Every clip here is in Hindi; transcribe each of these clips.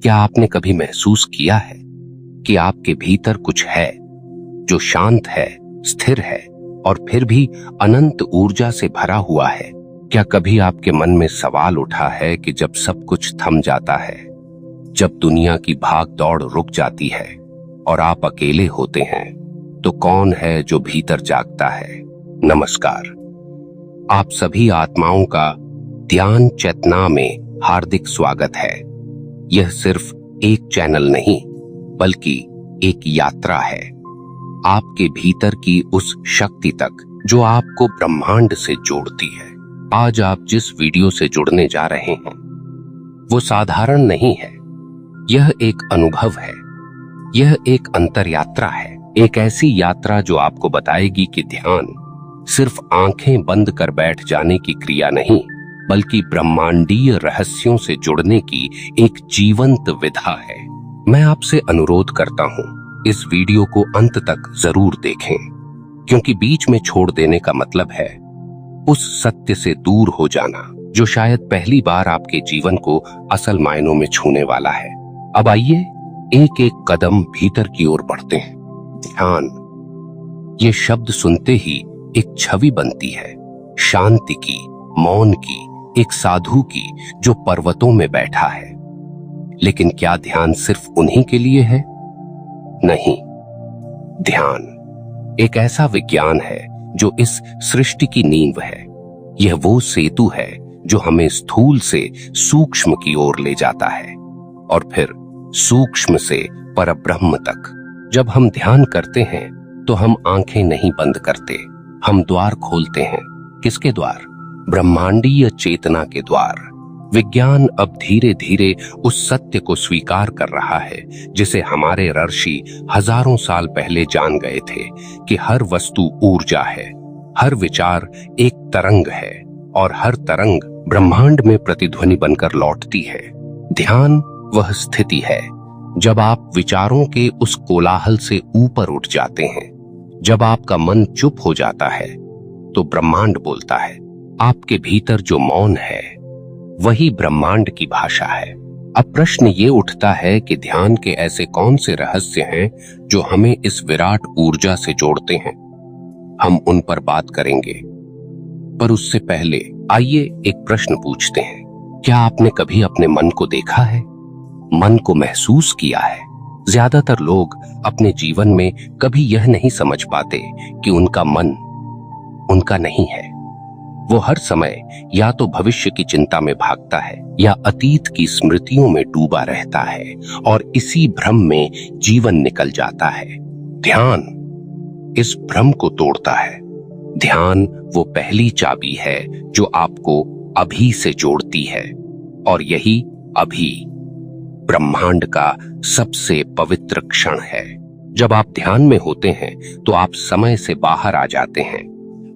क्या आपने कभी महसूस किया है कि आपके भीतर कुछ है जो शांत है, स्थिर है और फिर भी अनंत ऊर्जा से भरा हुआ है? क्या कभी आपके मन में सवाल उठा है कि जब सब कुछ थम जाता है, जब दुनिया की भाग दौड़ रुक जाती है और आप अकेले होते हैं, तो कौन है जो भीतर जागता है? नमस्कार, आप सभी आत्माओं का ध्यान चेतना में हार्दिक स्वागत है। यह सिर्फ एक चैनल नहीं, बल्कि एक यात्रा है आपके भीतर की उस शक्ति तक जो आपको ब्रह्मांड से जोड़ती है। आज आप जिस वीडियो से जुड़ने जा रहे हैं वो साधारण नहीं है। यह एक अनुभव है, यह एक अंतर यात्रा है, एक ऐसी यात्रा जो आपको बताएगी कि ध्यान सिर्फ आंखें बंद कर बैठ जाने की क्रिया नहीं, बल्कि ब्रह्मांडीय रहस्यों से जुड़ने की एक जीवंत विधा है। मैं आपसे अनुरोध करता हूं, इस वीडियो को अंत तक जरूर देखें, क्योंकि बीच में छोड़ देने का मतलब है उस सत्य से दूर हो जाना जो शायद पहली बार आपके जीवन को असल मायनों में छूने वाला है। अब आइए एक एक कदम भीतर की ओर बढ़ते हैं। ध्यान, ये शब्द सुनते ही एक छवि बनती है, शांति की, मौन की, एक साधु की जो पर्वतों में बैठा है। लेकिन क्या ध्यान सिर्फ उन्हीं के लिए है? नहीं, ध्यान एक ऐसा विज्ञान है जो इस सृष्टि की नींव है। यह वो सेतु है जो हमें स्थूल से सूक्ष्म की ओर ले जाता है और फिर सूक्ष्म से परब्रह्म तक। जब हम ध्यान करते हैं तो हम आंखें नहीं बंद करते, हम द्वार खोलते हैं। किसके द्वार? ब्रह्मांडीय चेतना के द्वार। विज्ञान अब धीरे धीरे उस सत्य को स्वीकार कर रहा है जिसे हमारे ऋषि हजारों साल पहले जान गए थे कि हर वस्तु ऊर्जा है, हर विचार एक तरंग है और हर तरंग ब्रह्मांड में प्रतिध्वनि बनकर लौटती है। ध्यान वह स्थिति है जब आप विचारों के उस कोलाहल से ऊपर उठ जाते हैं, जब आपका मन चुप हो जाता है तो ब्रह्मांड बोलता है। आपके भीतर जो मौन है वही ब्रह्मांड की भाषा है। अब प्रश्न ये उठता है कि ध्यान के ऐसे कौन से रहस्य हैं जो हमें इस विराट ऊर्जा से जोड़ते हैं। हम उन पर बात करेंगे, पर उससे पहले आइए एक प्रश्न पूछते हैं। क्या आपने कभी अपने मन को देखा है, मन को महसूस किया है? ज्यादातर लोग अपने जीवन में कभी यह नहीं समझ पाते कि उनका मन उनका नहीं है। वो हर समय या तो भविष्य की चिंता में भागता है या अतीत की स्मृतियों में डूबा रहता है और इसी भ्रम में जीवन निकल जाता है। ध्यान इस भ्रम को तोड़ता है। ध्यान वो पहली चाबी है जो आपको अभी से जोड़ती है, और यही अभी ब्रह्मांड का सबसे पवित्र क्षण है। जब आप ध्यान में होते हैं तो आप समय से बाहर आ जाते हैं।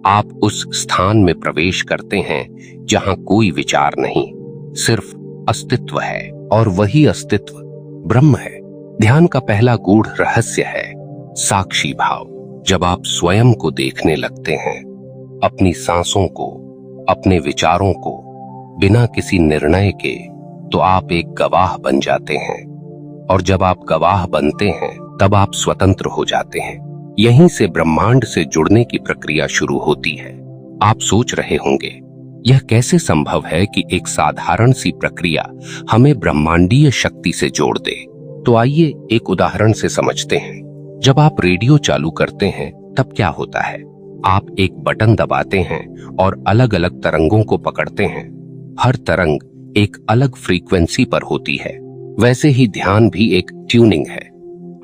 आप उस स्थान में प्रवेश करते हैं जहां कोई विचार नहीं, सिर्फ अस्तित्व है, और वही अस्तित्व ब्रह्म है। ध्यान का पहला गूढ़ रहस्य है साक्षी भाव। जब आप स्वयं को देखने लगते हैं, अपनी सांसों को, अपने विचारों को, बिना किसी निर्णय के, तो आप एक गवाह बन जाते हैं। और जब आप गवाह बनते हैं तब आप स्वतंत्र हो जाते हैं। यहीं से ब्रह्मांड से जुड़ने की प्रक्रिया शुरू होती है। आप सोच रहे होंगे, यह कैसे संभव है कि एक साधारण सी प्रक्रिया हमें ब्रह्मांडीय शक्ति से जोड़ दे? तो आइए एक उदाहरण से समझते हैं। जब आप रेडियो चालू करते हैं तब क्या होता है? आप एक बटन दबाते हैं और अलग अलग तरंगों को पकड़ते हैं। हर तरंग एक अलग फ्रीक्वेंसी पर होती है। वैसे ही ध्यान भी एक ट्यूनिंग है।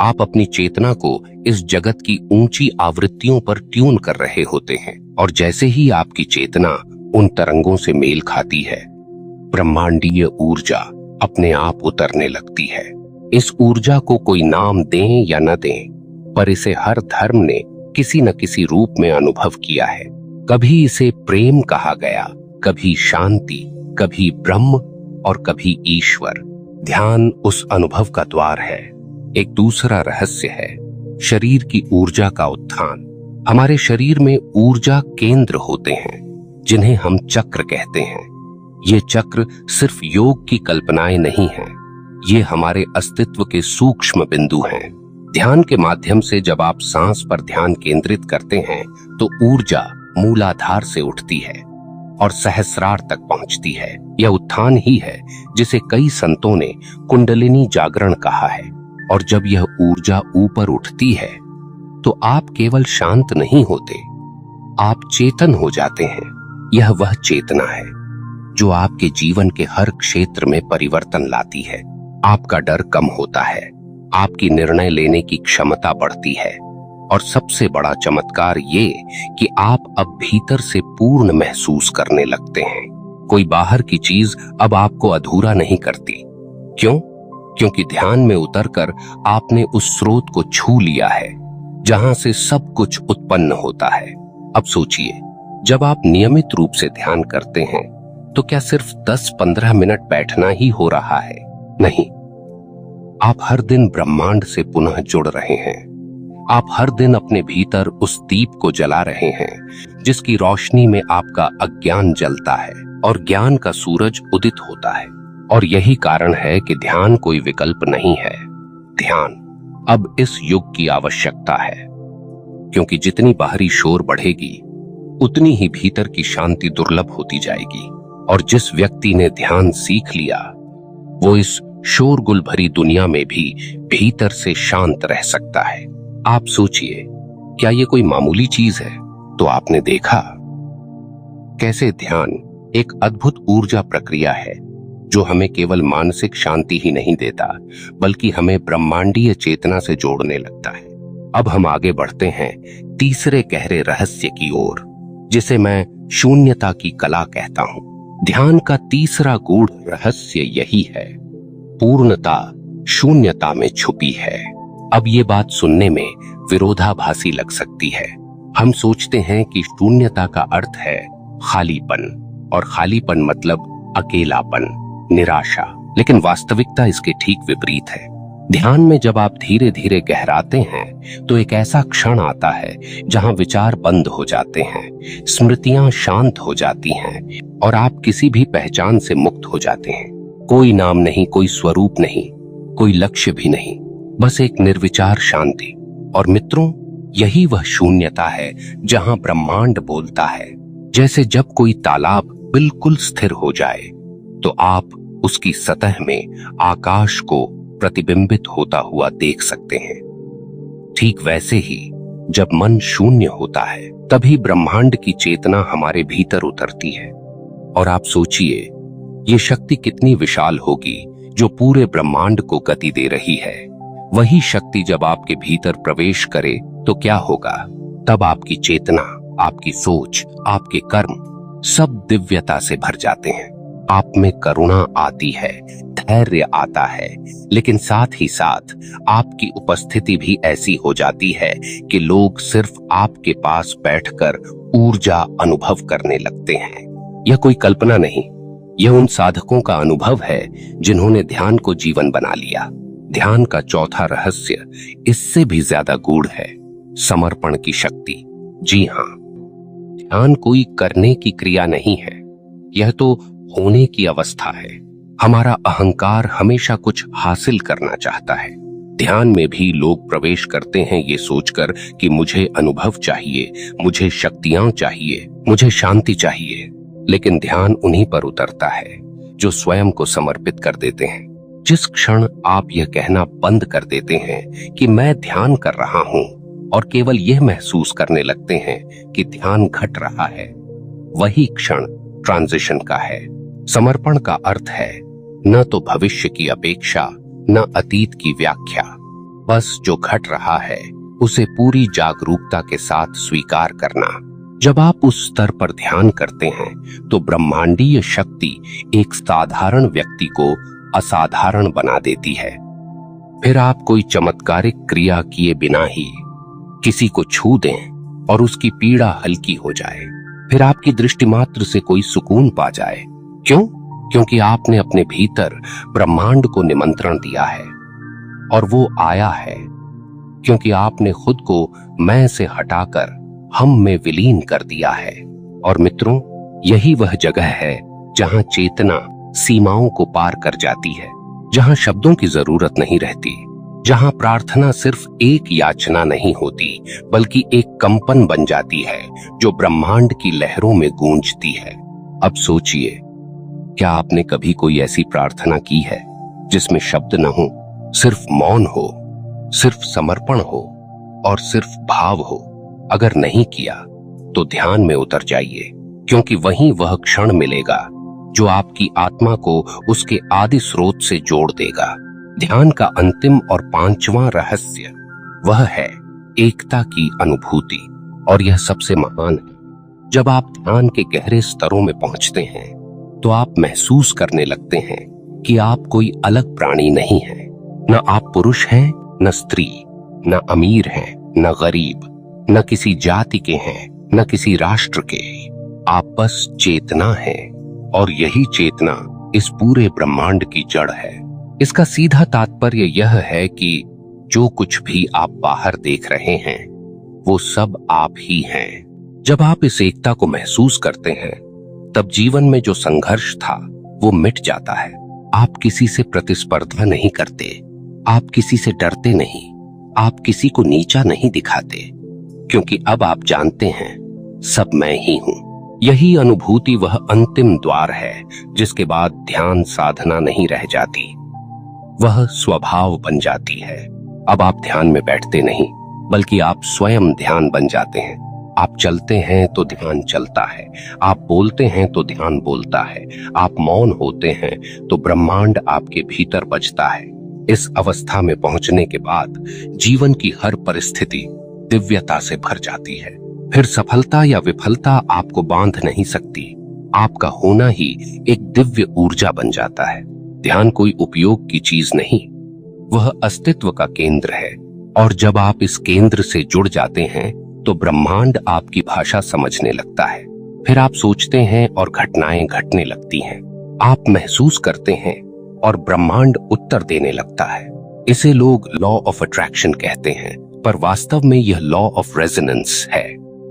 आप अपनी चेतना को इस जगत की ऊंची आवृत्तियों पर ट्यून कर रहे होते हैं, और जैसे ही आपकी चेतना उन तरंगों से मेल खाती है, ब्रह्मांडीय ऊर्जा अपने आप उतरने लगती है। इस ऊर्जा को कोई नाम दें या न दें, पर इसे हर धर्म ने किसी न किसी रूप में अनुभव किया है। कभी इसे प्रेम कहा गया, कभी शांति, कभी ब्रह्म और कभी ईश्वर। ध्यान उस अनुभव का द्वार है। एक दूसरा रहस्य है शरीर की ऊर्जा का उत्थान। हमारे शरीर में ऊर्जा केंद्र होते हैं जिन्हें हम चक्र कहते हैं। ये चक्र सिर्फ योग की कल्पनाएं नहीं हैं, ये हमारे अस्तित्व के सूक्ष्म बिंदु हैं। ध्यान के माध्यम से जब आप सांस पर ध्यान केंद्रित करते हैं तो ऊर्जा मूलाधार से उठती है और सहस्रार तक पहुंचती है। यह उत्थान ही है जिसे कई संतों ने कुंडलिनी जागरण कहा है। और जब यह ऊर्जा ऊपर उठती है तो आप केवल शांत नहीं होते, आप चेतन हो जाते हैं। यह वह चेतना है जो आपके जीवन के हर क्षेत्र में परिवर्तन लाती है। आपका डर कम होता है, आपकी निर्णय लेने की क्षमता बढ़ती है और सबसे बड़ा चमत्कार ये कि आप अब भीतर से पूर्ण महसूस करने लगते हैं। कोई बाहर की चीज अब आपको अधूरा नहीं करती। क्यों? क्योंकि ध्यान में उतरकर आपने उस स्रोत को छू लिया है जहां से सब कुछ उत्पन्न होता है। अब सोचिए, जब आप नियमित रूप से ध्यान करते हैं तो क्या सिर्फ 10-15 मिनट बैठना ही हो रहा है? नहीं, आप हर दिन ब्रह्मांड से पुनः जुड़ रहे हैं। आप हर दिन अपने भीतर उस दीप को जला रहे हैं जिसकी रोशनी में आपका अज्ञान जलता है और ज्ञान का सूरज उदित होता है। और यही कारण है कि ध्यान कोई विकल्प नहीं है। ध्यान अब इस युग की आवश्यकता है, क्योंकि जितनी बाहरी शोर बढ़ेगी उतनी ही भीतर की शांति दुर्लभ होती जाएगी। और जिस व्यक्ति ने ध्यान सीख लिया वो इस शोरगुल भरी दुनिया में भी भीतर से शांत रह सकता है। आप सोचिए, क्या ये कोई मामूली चीज है? तो आपने देखा कैसे ध्यान एक अद्भुत ऊर्जा प्रक्रिया है जो हमें केवल मानसिक शांति ही नहीं देता बल्कि हमें ब्रह्मांडीय चेतना से जोड़ने लगता है। अब हम आगे बढ़ते हैं तीसरे गहरे रहस्य की ओर, जिसे मैं शून्यता की कला कहता हूं। ध्यान का तीसरा गूढ़ रहस्य यही है, पूर्णता शून्यता में छुपी है। अब ये बात सुनने में विरोधाभासी लग सकती है। हम सोचते हैं कि शून्यता का अर्थ है खालीपन, और खालीपन मतलब अकेलापन, निराशा। लेकिन वास्तविकता इसके ठीक विपरीत है। ध्यान में जब आप धीरे धीरे गहराते हैं तो एक ऐसा क्षण आता है जहां विचार बंद हो जाते हैं, स्मृतियां शांत हो जाती हैं और आप किसी भी पहचान से मुक्त हो जाते हैं। कोई नाम नहीं, कोई स्वरूप नहीं, कोई लक्ष्य भी नहीं, बस एक निर्विचार शांति। और मित्रों, यही वह शून्यता है जहां ब्रह्मांड बोलता है। जैसे जब कोई तालाब बिल्कुल स्थिर हो जाए तो आप उसकी सतह में आकाश को प्रतिबिंबित होता हुआ देख सकते हैं। ठीक वैसे ही जब मन शून्य होता है तभी ब्रह्मांड की चेतना हमारे भीतर उतरती है। और आप सोचिए, ये शक्ति कितनी विशाल होगी जो पूरे ब्रह्मांड को गति दे रही है। वही शक्ति जब आपके भीतर प्रवेश करे तो क्या होगा? तब आपकी चेतना, आपकी सोच, आपके कर्म सब दिव्यता से भर जाते हैं। आप में करुणा आती है, धैर्य आता है, लेकिन साथ ही साथ आपकी उपस्थिति भी ऐसी हो जाती है कि लोग सिर्फ आपके पास बैठकर ऊर्जा अनुभव करने लगते हैं। यह कोई कल्पना नहीं, यह उन साधकों का अनुभव है जिन्होंने ध्यान को जीवन बना लिया। ध्यान का चौथा रहस्य इससे भी ज्यादा गूढ़ है, समर्पण की शक्ति। जी हाँ, ध्यान कोई करने की क्रिया नहीं है, यह तो होने की अवस्था है। हमारा अहंकार हमेशा कुछ हासिल करना चाहता है। ध्यान में भी लोग प्रवेश करते हैं ये सोचकर कि मुझे अनुभव चाहिए, मुझे शक्तियां चाहिए, मुझे शांति चाहिए। लेकिन ध्यान उन्हीं पर उतरता है जो स्वयं को समर्पित कर देते हैं। जिस क्षण आप यह कहना बंद कर देते हैं कि मैं ध्यान कर रहा हूं और केवल यह महसूस करने लगते हैं कि ध्यान घट रहा है, वही क्षण ट्रांजिशन का है। समर्पण का अर्थ है न तो भविष्य की अपेक्षा, न अतीत की व्याख्या, बस जो घट रहा है उसे पूरी जागरूकता के साथ स्वीकार करना। जब आप उस स्तर पर ध्यान करते हैं तो ब्रह्मांडीय शक्ति एक साधारण व्यक्ति को असाधारण बना देती है। फिर आप कोई चमत्कारिक क्रिया किए बिना ही किसी को छू दें और उसकी पीड़ा हल्की हो जाए। फिर आपकी दृष्टि मात्र से कोई सुकून पा जाए। क्यों? क्योंकि आपने अपने भीतर ब्रह्मांड को निमंत्रण दिया है और वो आया है क्योंकि आपने खुद को मैं से हटाकर हम में विलीन कर दिया है। और मित्रों, यही वह जगह है जहां चेतना सीमाओं को पार कर जाती है, जहां शब्दों की जरूरत नहीं रहती, जहां प्रार्थना सिर्फ एक याचना नहीं होती बल्कि एक कंपन बन जाती है जो ब्रह्मांड की लहरों में गूंजती है। अब सोचिए, क्या आपने कभी कोई ऐसी प्रार्थना की है जिसमें शब्द न हो, सिर्फ मौन हो, सिर्फ समर्पण हो और सिर्फ भाव हो? अगर नहीं किया तो ध्यान में उतर जाइए, क्योंकि वहीं वह क्षण मिलेगा जो आपकी आत्मा को उसके आदि स्रोत से जोड़ देगा। ध्यान का अंतिम और पांचवां रहस्य वह है एकता की अनुभूति, और यह सबसे महान है। जब आप ध्यान के गहरे स्तरों में पहुंचते हैं तो आप महसूस करने लगते हैं कि आप कोई अलग प्राणी नहीं हैं। न आप पुरुष हैं, न स्त्री, न अमीर हैं, न गरीब, न किसी जाति के हैं, न किसी राष्ट्र के। आप बस चेतना हैं, और यही चेतना इस पूरे ब्रह्मांड की जड़ है। इसका सीधा तात्पर्य यह है कि जो कुछ भी आप बाहर देख रहे हैं वो सब आप ही हैं। जब आप इस एकता को महसूस करते हैं तब जीवन में जो संघर्ष था वो मिट जाता है। आप किसी से प्रतिस्पर्धा नहीं करते, आप किसी से डरते नहीं, आप किसी को नीचा नहीं दिखाते, क्योंकि अब आप जानते हैं सब मैं ही हूं। यही अनुभूति वह अंतिम द्वार है जिसके बाद ध्यान साधना नहीं रह जाती, वह स्वभाव बन जाती है। अब आप ध्यान में बैठते नहीं बल्कि आप स्वयं ध्यान बन जाते हैं। आप चलते हैं तो ध्यान चलता है, आप बोलते हैं तो ध्यान बोलता है, आप मौन होते हैं तो ब्रह्मांड आपके भीतर बजता है। इस अवस्था में पहुंचने के बाद जीवन की हर परिस्थिति दिव्यता से भर जाती है। फिर सफलता या विफलता आपको बांध नहीं सकती, आपका होना ही एक दिव्य ऊर्जा बन जाता है। ध्यान कोई उपयोग की चीज नहीं, वह अस्तित्व का केंद्र है, और जब आप इस केंद्र से जुड़ जाते हैं तो ब्रह्मांड आपकी भाषा समझने लगता है। फिर आप सोचते हैं और घटनाएं घटने लगती हैं। आप महसूस करते हैं और ब्रह्मांड उत्तर देने लगता है। इसे लोग लॉ ऑफ अट्रैक्शन कहते हैं, पर वास्तव में यह लॉ ऑफ रेजोनेंस है।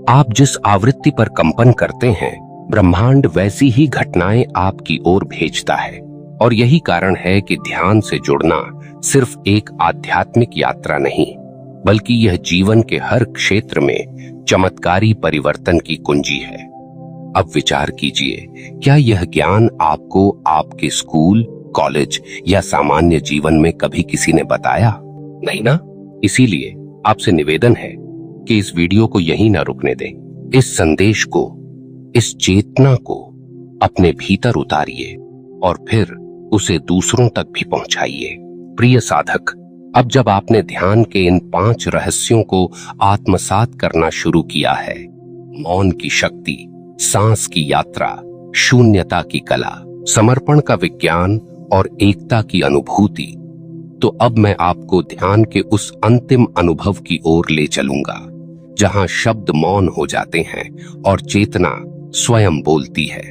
आप जिस आवृत्ति पर कंपन करते हैं, ब्रह्मांड वैसी ही घटनाएं आपकी ओर भेजता है। और यही कारण है कि ध्यान से जुड़ना सिर्फ एक आध्यात्मिक यात्रा नहीं, बल्कि यह जीवन के हर क्षेत्र में चमत्कारी परिवर्तन की कुंजी है। अब विचार कीजिए, क्या यह ज्ञान आपको आपके स्कूल, कॉलेज या सामान्य जीवन में कभी किसी ने बताया? नहीं ना? इसीलिए आपसे निवेदन है कि इस वीडियो को यहीं ना रुकने दें। इस संदेश को, इस चेतना को अपने भीतर उतारिए और फिर उसे दूसरों तक भी पहुंचाइए। प्रिय साधक, अब जब आपने ध्यान के इन 5 रहस्यों को आत्मसात करना शुरू किया है, मौन की शक्ति, सांस की यात्रा, शून्यता की कला, समर्पण का विज्ञान और एकता की अनुभूति, तो अब मैं आपको ध्यान के उस अंतिम अनुभव की ओर ले चलूंगा जहां शब्द मौन हो जाते हैं और चेतना स्वयं बोलती है।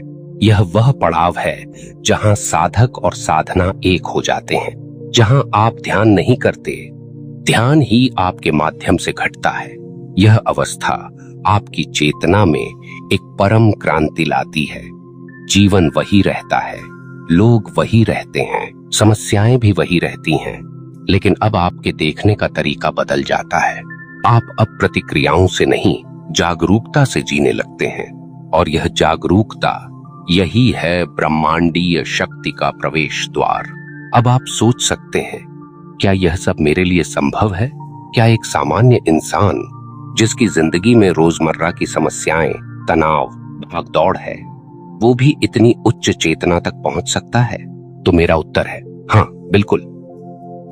यह वह पड़ाव है जहां साधक और साधना एक हो जाते हैं, जहां आप ध्यान नहीं करते, ध्यान ही आपके माध्यम से घटता है। यह अवस्था आपकी चेतना में एक परम क्रांति लाती है। जीवन वही रहता है, लोग वही रहते हैं, समस्याएं भी वही रहती हैं, लेकिन अब आपके देखने का तरीका बदल जाता है। आप अब प्रतिक्रियाओं से नहीं, जागरूकता से जीने लगते हैं, और यह जागरूकता यही है ब्रह्मांडीय शक्ति का प्रवेश द्वार। अब आप सोच सकते हैं, क्या यह सब मेरे लिए संभव है? क्या एक सामान्य इंसान जिसकी जिंदगी में रोजमर्रा की समस्याएं, तनाव, भागदौड़ है, वो भी इतनी उच्च चेतना तक पहुंच सकता है? तो मेरा उत्तर है हाँ, बिल्कुल।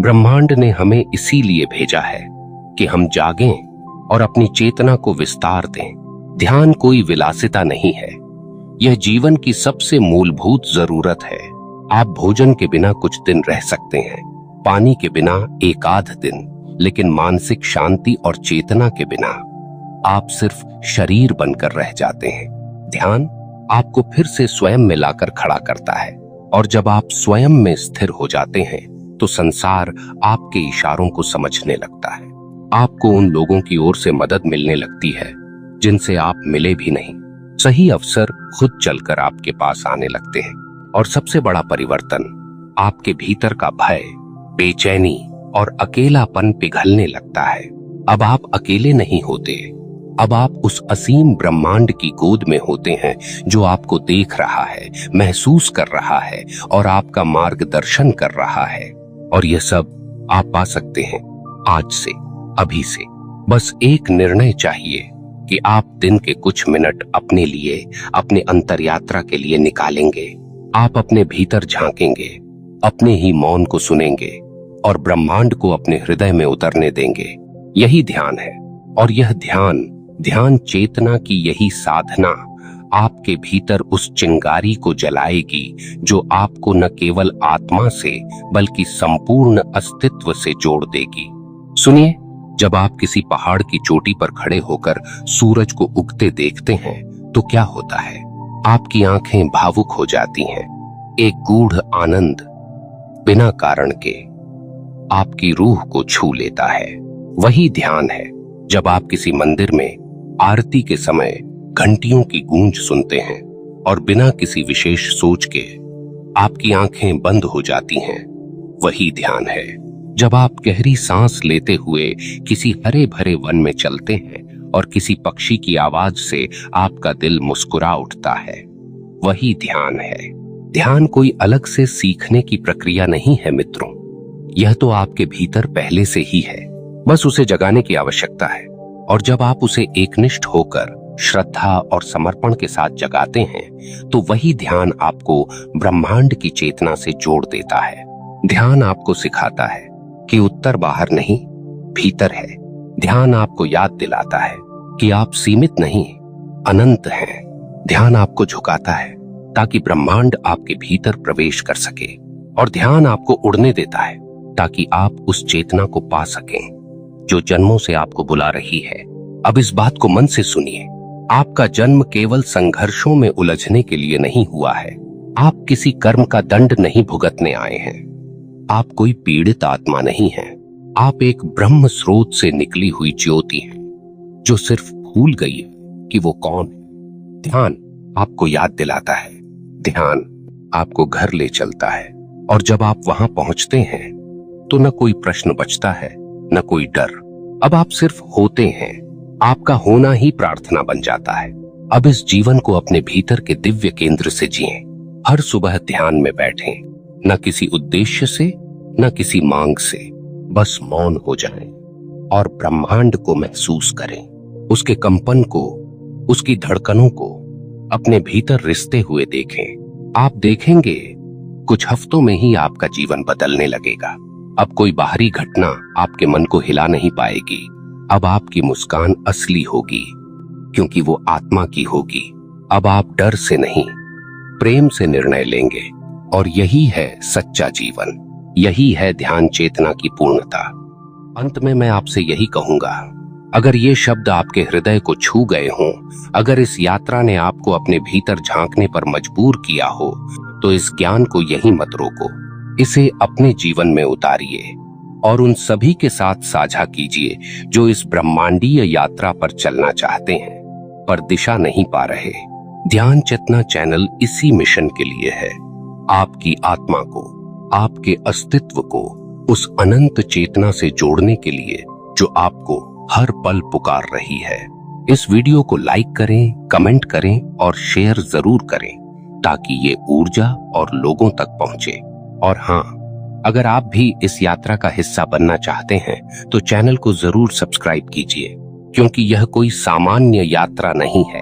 ब्रह्मांड ने हमें इसीलिए भेजा है कि हम जागें और अपनी चेतना को विस्तार दें। ध्यान कोई विलासिता नहीं है, यह जीवन की सबसे मूलभूत जरूरत है। आप भोजन के बिना कुछ दिन रह सकते हैं, पानी के बिना एक आध दिन, लेकिन मानसिक शांति और चेतना के बिना आप सिर्फ शरीर बनकर रह जाते हैं। ध्यान आपको फिर से स्वयं में लाकर खड़ा करता है, और जब आप स्वयं में स्थिर हो जाते हैं तो संसार आपके इशारों को समझने लगता है। आपको उन लोगों की ओर से मदद मिलने लगती है जिनसे आप मिले भी नहीं। सही अवसर खुद चलकर आपके पास आने लगते हैं, और सबसे बड़ा परिवर्तन आपके भीतर का भय, बेचैनी और अकेलापन पिघलने लगता है। अब आप अकेले नहीं होते, अब आप उस असीम ब्रह्मांड की गोद में होते हैं जो आपको देख रहा है, महसूस कर रहा है और आपका मार्गदर्शन कर रहा है। और यह सब आप पा सकते हैं आज से, अभी से। बस एक निर्णय चाहिए कि आप दिन के कुछ मिनट अपने लिए, अपने अंतर्यात्रा के लिए निकालेंगे। आप अपने भीतर झांकेंगे, अपने ही मौन को सुनेंगे और ब्रह्मांड को अपने हृदय में उतरने देंगे। यही ध्यान है। और यह ध्यान चेतना की यही साधना आपके भीतर उस चिंगारी को जलाएगी जो आपको न केवल आत्मा से बल्कि संपूर्ण अस्तित्व से जोड़ देगी। सुनिए, जब आप किसी पहाड़ की चोटी पर खड़े होकर सूरज को उगते देखते हैं तो क्या होता है? आपकी आंखें भावुक हो जाती हैं। एक गूढ़ आनंद बिना कारण के आपकी रूह को छू लेता है। वही ध्यान है जब आप किसी मंदिर में आरती के समय घंटियों की गूंज सुनते हैं और बिना किसी विशेष सोच के आपकी आंखें बंद हो जाती हैं। वही ध्यान है जब आप गहरी सांस लेते हुए किसी हरे भरे वन में चलते हैं और किसी पक्षी की आवाज से आपका दिल मुस्कुरा उठता है। वही ध्यान है। ध्यान कोई अलग से सीखने की प्रक्रिया नहीं है मित्रों, यह तो आपके भीतर पहले से ही है, बस उसे जगाने की आवश्यकता है। और जब आप उसे एकनिष्ठ होकर श्रद्धा और समर्पण के साथ जगाते हैं तो वही ध्यान आपको ब्रह्मांड की चेतना से जोड़ देता है। ध्यान आपको सिखाता है कि उत्तर बाहर नहीं, भीतर है। ध्यान आपको याद दिलाता है कि आप सीमित नहीं, अनंत हैं। ध्यान आपको झुकाता है ताकि ब्रह्मांड आपके भीतर प्रवेश कर सके। और ध्यान आपको उड़ने देता है ताकि आप उस चेतना को पा सकें जो जन्मों से आपको बुला रही है। अब इस बात को मन से सुनिए, आपका जन्म केवल संघर्षों में उलझने के लिए नहीं हुआ है। आप किसी कर्म का दंड नहीं भुगतने आए हैं। आप कोई पीड़ित आत्मा नहीं हैं। आप एक ब्रह्म स्रोत से निकली हुई ज्योति हैं जो सिर्फ भूल गई है कि वो कौन है। ध्यान आपको याद दिलाता है, ध्यान आपको घर ले चलता है। और जब आप वहां पहुंचते हैं तो न कोई प्रश्न बचता है, न कोई डर। अब आप सिर्फ होते हैं। आपका होना ही प्रार्थना बन जाता है। अब इस जीवन को अपने भीतर के दिव्य केंद्र से जिएं। हर सुबह ध्यान में बैठें, न किसी उद्देश्य से, न किसी मांग से। बस मौन हो जाएं और ब्रह्मांड को महसूस करें, उसके कंपन को, उसकी धड़कनों को अपने भीतर रिसते हुए देखें। आप देखेंगे कुछ हफ्तों में ही आपका जीवन बदलने लगेगा। अब कोई बाहरी घटना आपके मन को हिला नहीं पाएगी। अब आपकी मुस्कान असली होगी क्योंकि वो आत्मा की होगी। अब आप डर से नहीं, प्रेम से निर्णय लेंगे। और यही है सच्चा जीवन, यही है ध्यान चेतना की पूर्णता। अंत में मैं आपसे यही कहूंगा, अगर ये शब्द आपके हृदय को छू गए हों, अगर इस यात्रा ने आपको अपने भीतर झांकने पर मजबूर किया हो, तो इस ज्ञान को यहीं मत रोको। इसे अपने जीवन में उतारिए और उन सभी के साथ साझा कीजिए जो इस ब्रह्मांडीय यात्रा पर चलना चाहते हैं पर दिशा नहीं पा रहे। ध्यान चेतना चैनल इसी मिशन के लिए है, आपकी आत्मा को, आपके अस्तित्व को उस अनंत चेतना से जोड़ने के लिए जो आपको हर पल पुकार रही है। इस वीडियो को लाइक करें, कमेंट करें और शेयर जरूर करें ताकि ये ऊर्जा और लोगों तक पहुंचे। और हाँ, अगर आप भी इस यात्रा का हिस्सा बनना चाहते हैं तो चैनल को जरूर सब्सक्राइब कीजिए क्योंकि यह कोई सामान्य यात्रा नहीं है।